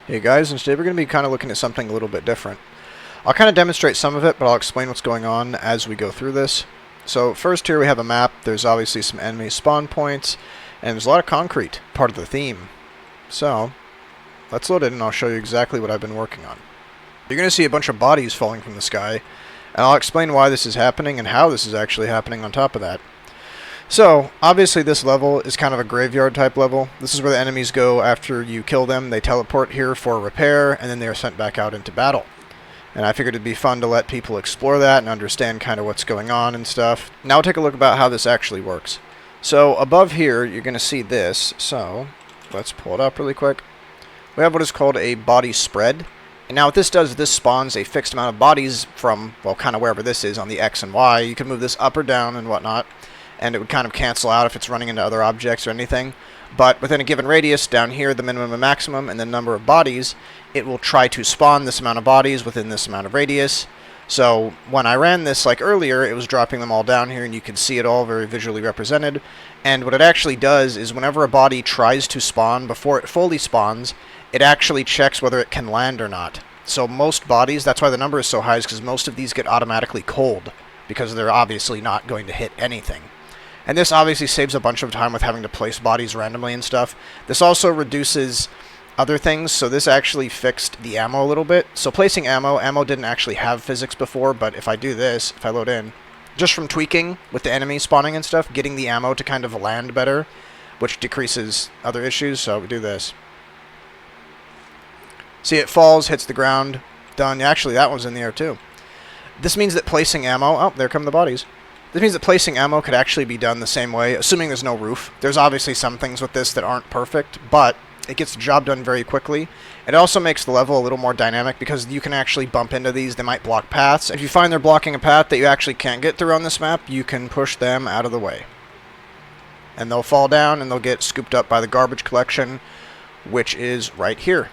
Hey guys, and today we're going to be kind of looking at something a little bit different. I'll kind of demonstrate some of it, but I'll explain what's going on as we go through this. So first here we have a map. There's obviously some enemy spawn points, and there's a lot of concrete, part of the theme. So let's load it and I'll show you exactly what I've been working on. You're going to see a bunch of bodies falling from the sky, and I'll explain why this is happening and how this is actually happening on top of that. So, obviously this level is kind of a graveyard type level. This is where the enemies go after you kill them. They teleport here for repair, and then they are sent back out into battle. And I figured it'd be fun to let people explore that and understand kind of what's going on and stuff. Now we'll take a look about how this actually works. So, above here, you're going to see this. So, let's pull it up really quick. We have what is called a body spread. And now what this does is this spawns a fixed amount of bodies from, well, kind of wherever this is on the X and Y. You can move this up or down and whatnot, and it would kind of cancel out if it's running into other objects or anything. But within a given radius, down here, the minimum and maximum, and the number of bodies, it will try to spawn this amount of bodies within this amount of radius. So when I ran this like earlier, it was dropping them all down here, and you can see it all very visually represented. And what it actually does is whenever a body tries to spawn, before it fully spawns, it actually checks whether it can land or not. So most bodies, that's why the number is so high, is because most of these get automatically cold, because they're obviously not going to hit anything. And this obviously saves a bunch of time with having to place bodies randomly and stuff. This also reduces other things, so this actually fixed the ammo a little bit. So placing ammo didn't actually have physics before, but if I do this, if I load in, just from tweaking with the enemy spawning and stuff, getting the ammo to kind of land better, which decreases other issues, so we do this. See, it falls, hits the ground, done. Actually, that one's in the air too. This means that placing ammo, oh, there come the bodies. This means that placing ammo could actually be done the same way, assuming there's no roof. There's obviously some things with this that aren't perfect, but it gets the job done very quickly. It also makes the level a little more dynamic because you can actually bump into these. They might block paths. If you find they're blocking a path that you actually can't get through on this map, you can push them out of the way. And they'll fall down and they'll get scooped up by the garbage collection, which is right here.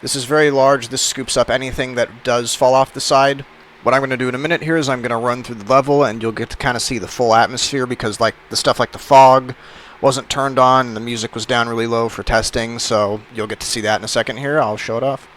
This is very large. This scoops up anything that does fall off the side. What I'm going to do in a minute here is I'm going to run through the level, and you'll get to kind of see the full atmosphere, because like the stuff like the fog wasn't turned on and the music was down really low for testing, so you'll get to see that in a second here. I'll show it off.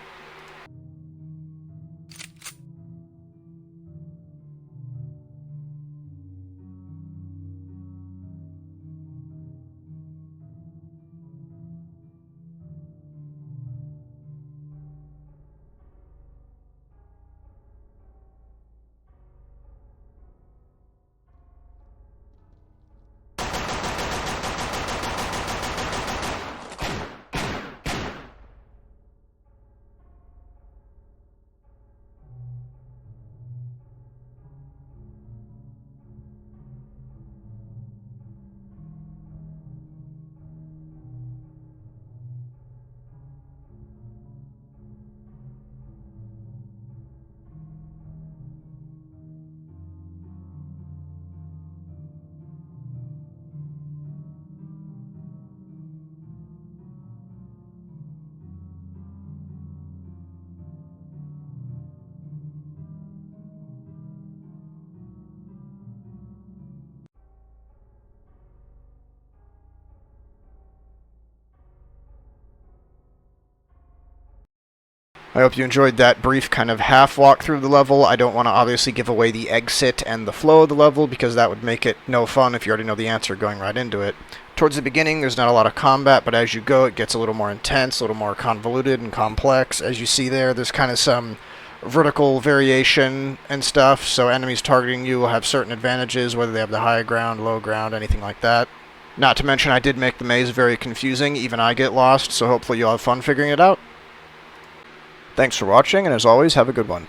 I hope you enjoyed that brief kind of half walk through the level. I don't want to obviously give away the exit and the flow of the level, because that would make it no fun if you already know the answer going right into it. Towards the beginning, there's not a lot of combat, but as you go, it gets a little more intense, a little more convoluted and complex. As you see there's kind of some vertical variation and stuff, so enemies targeting you will have certain advantages, whether they have the high ground, low ground, anything like that. Not to mention, I did make the maze very confusing. Even I get lost, so hopefully you'll have fun figuring it out. Thanks for watching, and as always, have a good one.